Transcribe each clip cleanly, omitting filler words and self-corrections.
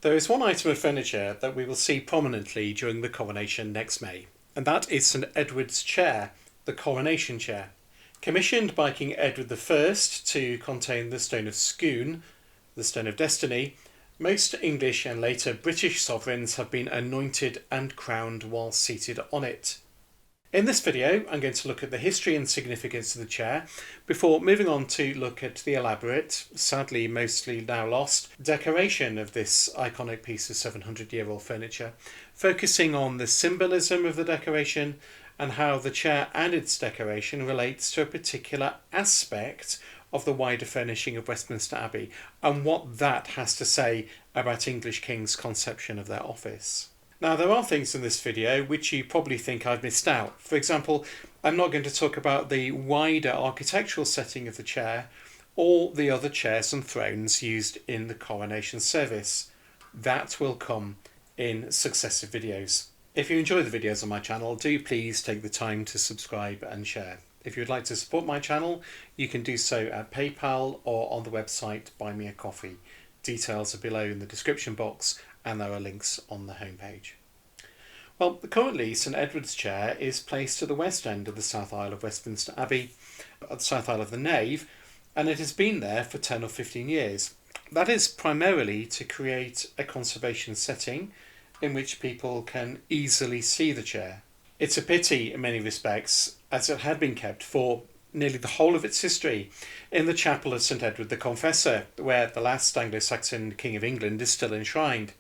There is one item of furniture that we will see prominently during the coronation next May, and that is St Edward's chair, the Coronation Chair. Commissioned by King Edward I to contain the Stone of Schoon, the Stone of Destiny, most English and later British sovereigns have been anointed and crowned while seated on it. In this video, I'm going to look at the history and significance of the chair before moving on to look at the elaborate, sadly mostly now lost, decoration of this iconic piece of 700-year-old furniture, focusing on the symbolism of the decoration and how the chair and its decoration relates to a particular aspect of the wider furnishing of Westminster Abbey and what that has to say about English kings' conception of their office. Now, there are things in this video which you probably think I've missed out. For example, I'm not going to talk about the wider architectural setting of the chair or the other chairs and thrones used in the coronation service. That will come in successive videos. If you enjoy the videos on my channel, do please take the time to subscribe and share. If you'd like to support my channel, you can do so at PayPal or on the website Buy Me a Coffee. Details are below in the description box and there are links on the homepage. Well, currently St Edward's chair is placed at the west end of the south aisle of Westminster Abbey, at the south aisle of the nave, and it has been there for 10 or 15 years. That is primarily to create a conservation setting in which people can easily see the chair. It's a pity in many respects, as it had been kept for nearly the whole of its history in the chapel of St Edward the Confessor, where the last Anglo-Saxon King of England is still enshrined.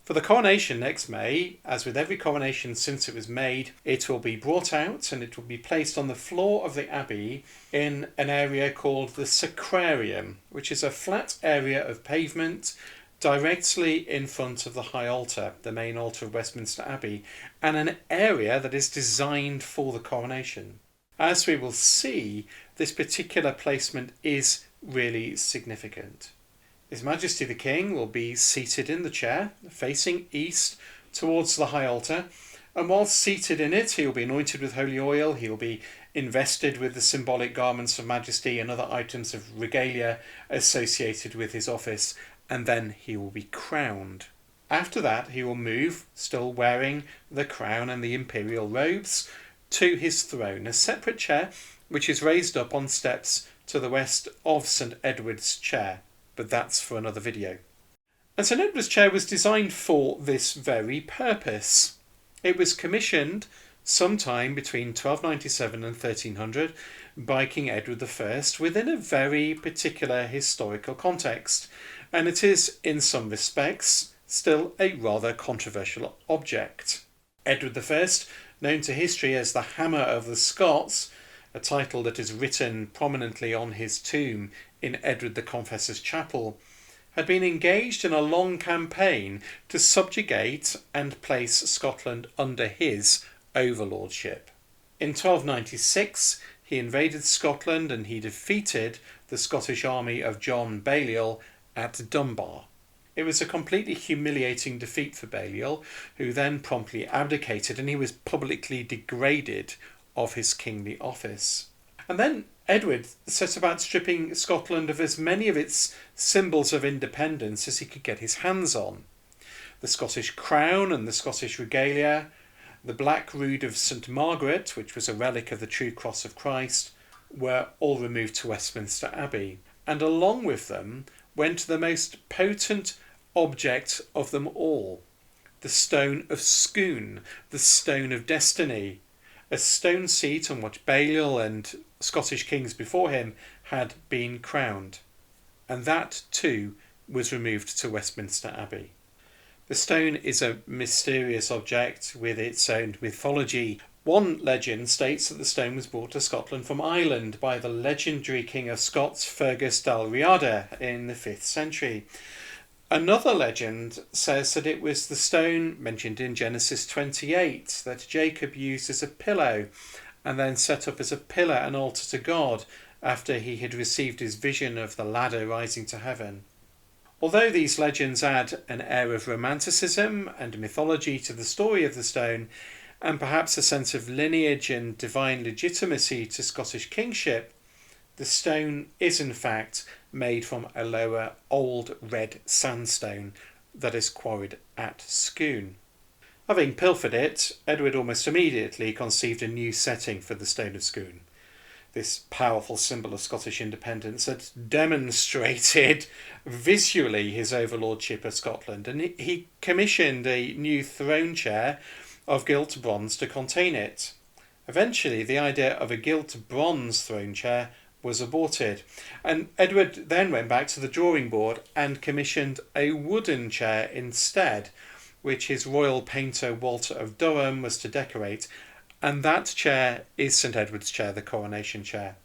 For the coronation next May, as with every coronation since it was made, it will be brought out and it will be placed on the floor of the abbey in an area called the sacrarium, which is a flat area of pavement directly in front of the high altar, the main altar of Westminster Abbey, and an area that is designed for the coronation. As we will see, this particular placement is really significant. His Majesty the King will be seated in the chair, facing east towards the high altar, and whilst seated in it, he will be anointed with holy oil, he will be invested with the symbolic garments of majesty and other items of regalia associated with his office, and then he will be crowned. After that, he will move, still wearing the crown and the imperial robes, to his throne, a separate chair which is raised up on steps to the west of St Edward's chair. But that's for another video. And St Edward's chair was designed for this very purpose. It was commissioned sometime between 1297 and 1300 by King Edward I within a very particular historical context, and it is in some respects still a rather controversial object. Edward I, known to history as the Hammer of the Scots, a title that is written prominently on his tomb in Edward the Confessor's chapel, had been engaged in a long campaign to subjugate and place Scotland under his overlordship. In 1296 he invaded Scotland and he defeated the Scottish army of John Balliol at Dunbar. It was a completely humiliating defeat for Balliol, who then promptly abdicated, and he was publicly degraded of his kingly office. And then Edward set about stripping Scotland of as many of its symbols of independence as he could get his hands on. The Scottish crown and the Scottish regalia, the black rood of St Margaret, which was a relic of the true cross of Christ, were all removed to Westminster Abbey. And along with them went the most potent object of them all, the Stone of Schoon, the Stone of Destiny, a stone seat on which Balliol and Scottish kings before him had been crowned. And that too was removed to Westminster Abbey. The stone is a mysterious object with its own mythology. One legend states that the stone was brought to Scotland from Ireland by the legendary King of Scots Fergus Dalriada in the 5th century. Another legend says that it was the stone mentioned in Genesis 28 that Jacob used as a pillow and then set up as a pillar and altar to God after he had received his vision of the ladder rising to heaven. Although these legends add an air of romanticism and mythology to the story of the stone, and perhaps a sense of lineage and divine legitimacy to Scottish kingship, the stone is in fact made from a lower old red sandstone that is quarried at Scone. Having pilfered it, Edward almost immediately conceived a new setting for the Stone of Scone. This powerful symbol of Scottish independence had demonstrated visually his overlordship of Scotland, and he commissioned a new throne chair of gilt bronze to contain it. Eventually, the idea of a gilt bronze throne chair was aborted, and Edward then went back to the drawing board and commissioned a wooden chair instead, which his royal painter Walter of Durham was to decorate, and that chair is St Edward's Chair, the Coronation Chair.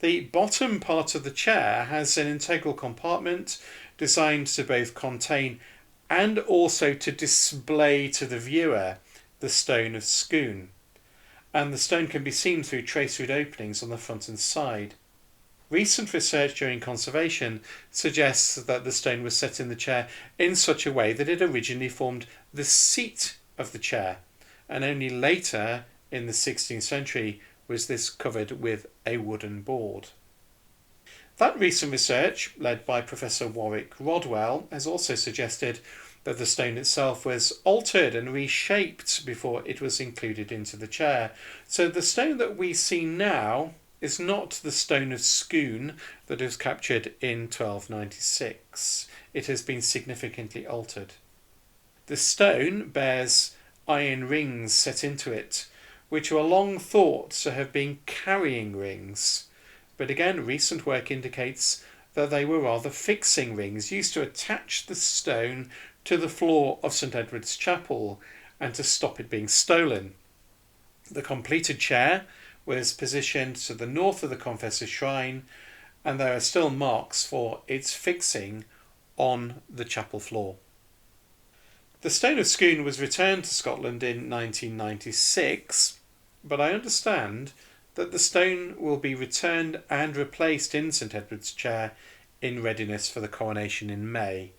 The bottom part of the chair has an integral compartment designed to both contain and also to display to the viewer the Stone of Schoon, and the stone can be seen through tracery openings on the front and side. Recent research during conservation suggests that the stone was set in the chair in such a way that it originally formed the seat of the chair, and only later, in the 16th century, was this covered with a wooden board. That recent research, led by Professor Warwick Rodwell, has also suggested that the stone itself was altered and reshaped before it was included into the chair. So the stone that we see now is not the Stone of Schoon that was captured in 1296. It has been significantly altered. The stone bears iron rings set into it, which were long thought to have been carrying rings. But again, recent work indicates that they were rather fixing rings used to attach the stone to the floor of St Edward's Chapel and to stop it being stolen. The completed chair was positioned to the north of the Confessor's Shrine, and there are still marks for its fixing on the chapel floor. The Stone of Schoon was returned to Scotland in 1996, but I understand that the stone will be returned and replaced in St Edward's Chair in readiness for the coronation in May.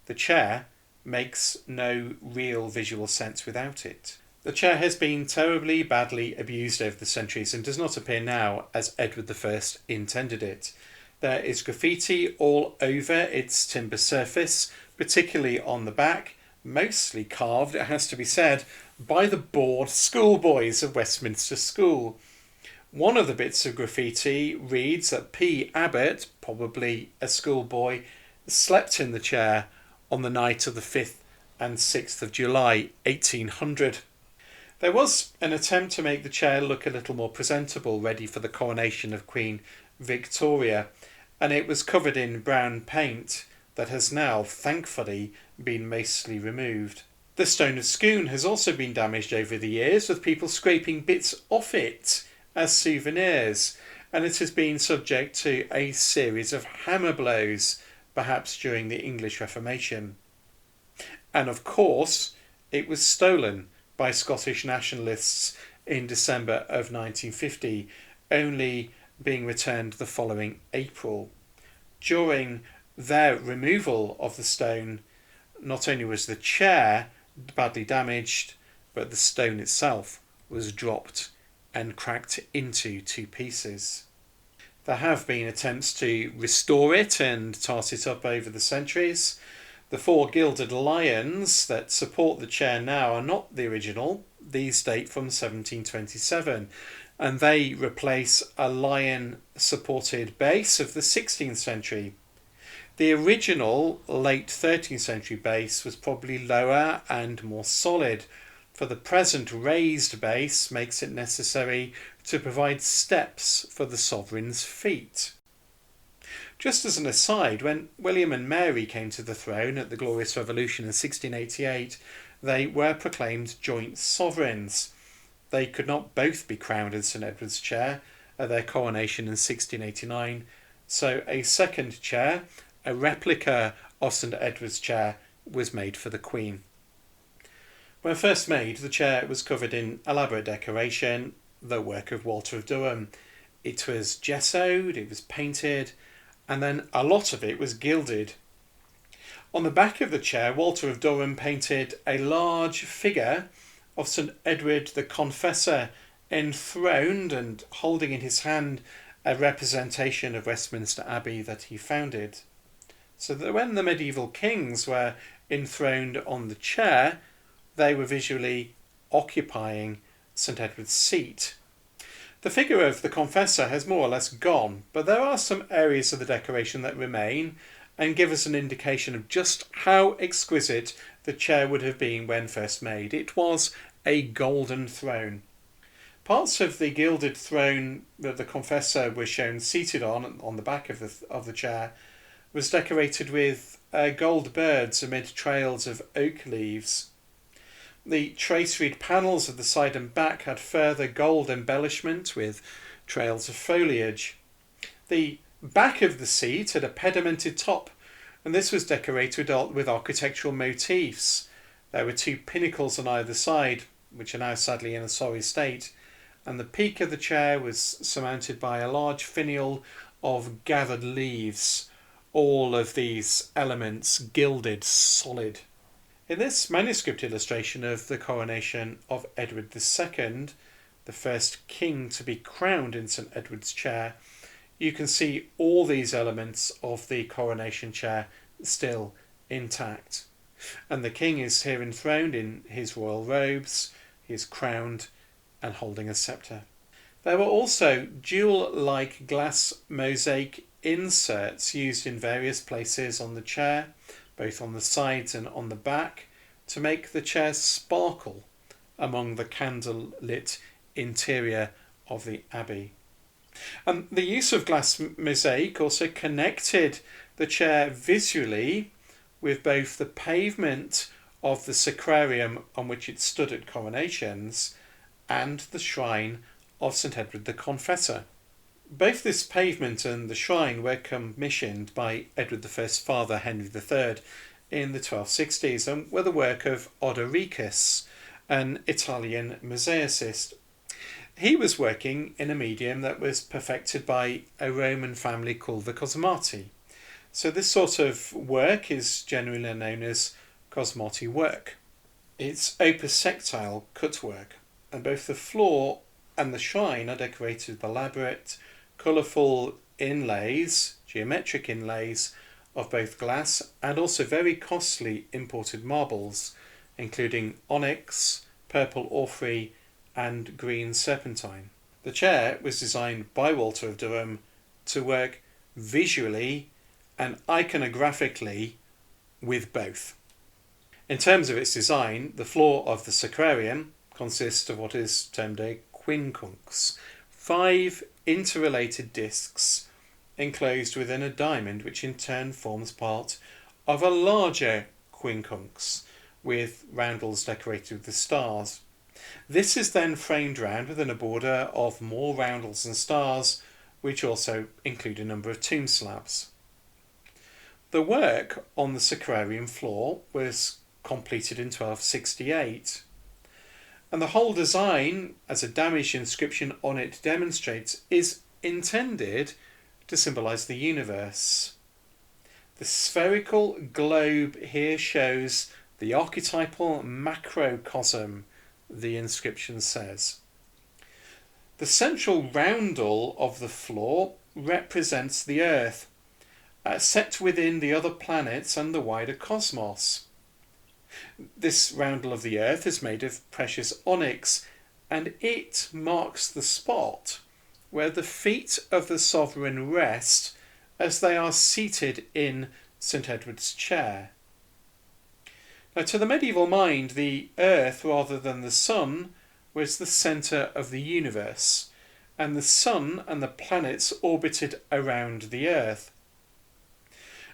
The chair makes no real visual sense without it. The chair has been terribly badly abused over the centuries and does not appear now as Edward I intended it. There is graffiti all over its timber surface, particularly on the back, mostly carved, it has to be said, by the bored schoolboys of Westminster School. One of the bits of graffiti reads that P. Abbott, probably a schoolboy, slept in the chair on the night of the 5th and 6th of July 1800. There was an attempt to make the chair look a little more presentable, ready for the coronation of Queen Victoria, and it was covered in brown paint that has now, thankfully, been mostly removed. The Stone of Schoon has also been damaged over the years, with people scraping bits off it as souvenirs, and it has been subject to a series of hammer blows, perhaps during the English Reformation. And of course, it was stolen by Scottish nationalists in December of 1950, only being returned the following April. During their removal of the stone, not only was the chair badly damaged, but the stone itself was dropped and cracked into two pieces. There have been attempts to restore it and tart it up over the centuries. The 4 Gilded Lions that support the chair now are not the original. These date from 1727, and they replace a lion-supported base of the 16th century. The original late 13th century base was probably lower and more solid, for the present raised base makes it necessary to provide steps for the sovereign's feet. Just as an aside, when William and Mary came to the throne at the Glorious Revolution in 1688, they were proclaimed joint sovereigns. They could not both be crowned in St Edward's Chair at their coronation in 1689, so a second chair, a replica of St Edward's Chair, was made for the Queen. When first made, the chair was covered in elaborate decoration, the work of Walter of Durham. It was gessoed, it was painted, and then a lot of it was gilded. On the back of the chair, Walter of Durham painted a large figure of St Edward the Confessor, enthroned and holding in his hand a representation of Westminster Abbey that he founded. so that when the medieval kings were enthroned on the chair, they were visually occupying St Edward's seat. The figure of the confessor has more or less gone, but there are some areas of the decoration that remain and give us an indication of just how exquisite the chair would have been when first made. It was a golden throne. Parts of the gilded throne that the confessor was shown seated on the back of the chair, was decorated with gold birds amid trails of oak leaves. The traceried panels of the side and back had further gold embellishment with trails of foliage. The back of the seat had a pedimented top, and this was decorated with architectural motifs. There were two pinnacles on either side, which are now sadly in a sorry state, and the peak of the chair was surmounted by a large finial of gathered leaves, all of these elements gilded solid. In this manuscript illustration of the coronation of Edward II, the first king to be crowned in St Edward's chair, you can see all these elements of the coronation chair still intact. And the king is here enthroned in his royal robes, he is crowned and holding a sceptre. There were also jewel-like glass mosaic inserts used in various places on the chair, both on the sides and on the back, to make the chair sparkle among the candle-lit interior of the abbey. And the use of glass mosaic also connected the chair visually with both the pavement of the sacrarium on which it stood at coronations and the shrine of St Edward the Confessor. Both this pavement and the shrine were commissioned by Edward I's father, Henry III, in the 1260s and were the work of Odoricus, an Italian mosaicist. He was working in a medium that was perfected by a Roman family called the Cosmati. So this sort of work is generally known as Cosmati work. It's opus sectile cut work, and both the floor and the shrine are decorated with elaborate, colourful inlays, geometric inlays, of both glass and also very costly imported marbles, including onyx, purple orphrey and green serpentine. The chair was designed by Walter of Durham to work visually and iconographically with both. In terms of its design, the floor of the sacrarium consists of what is termed a quincunx, 5 interrelated discs enclosed within a diamond, which in turn forms part of a larger quincunx with roundels decorated with the stars. This is then framed round within a border of more roundels and stars, which also include a number of tomb slabs. The work on the sacrarium floor was completed in 1268, and the whole design, as a damaged inscription on it demonstrates, is intended to symbolise the universe. The spherical globe here shows the archetypal macrocosm, the inscription says. The central roundel of the floor represents the Earth, set within the other planets and the wider cosmos. This roundel of the Earth is made of precious onyx, and it marks the spot where the feet of the sovereign rest as they are seated in St Edward's chair. Now, to the medieval mind, the Earth, rather than the Sun, was the centre of the universe, and the Sun and the planets orbited around the Earth.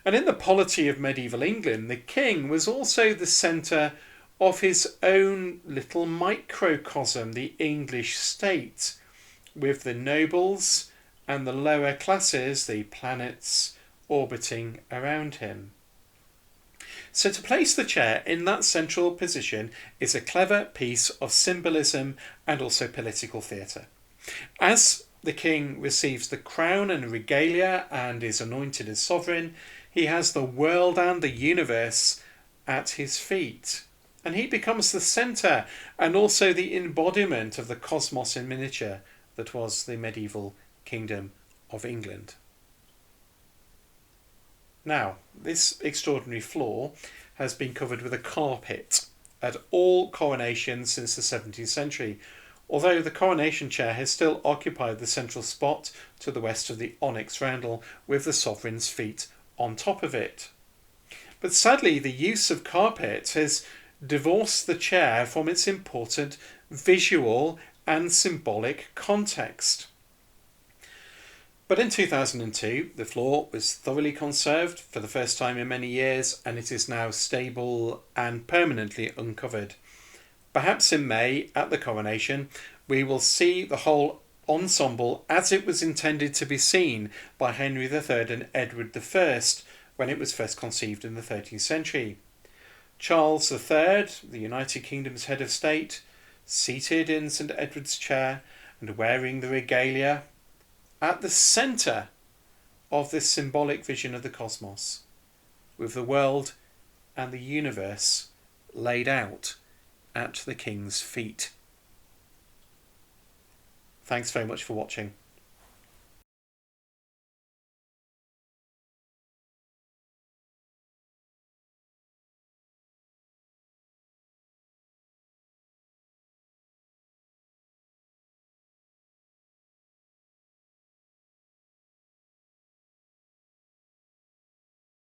And in the polity of medieval England, the king was also the centre of his own little microcosm, the English state, with the nobles and the lower classes, the planets, orbiting around him. So to place the chair in that central position is a clever piece of symbolism and also political theatre. As the king receives the crown and regalia and is anointed as sovereign, he has the world and the universe at his feet, and he becomes the centre and also the embodiment of the cosmos in miniature that was the medieval kingdom of England. Now, this extraordinary floor has been covered with a carpet at all coronations since the 17th century, although the coronation chair has still occupied the central spot to the west of the onyx roundel with the sovereign's feet on top of it. But sadly, the use of carpet has divorced the chair from its important visual and symbolic context. But in 2002, the floor was thoroughly conserved for the first time in many years, and it is now stable and permanently uncovered. Perhaps in May, at the coronation, we will see the whole ensemble as it was intended to be seen by Henry III and Edward I when it was first conceived in the 13th century. Charles III, the United Kingdom's head of state, seated in St Edward's chair and wearing the regalia, at the centre of this symbolic vision of the cosmos, with the world and the universe laid out at the King's feet. Thanks very much for watching.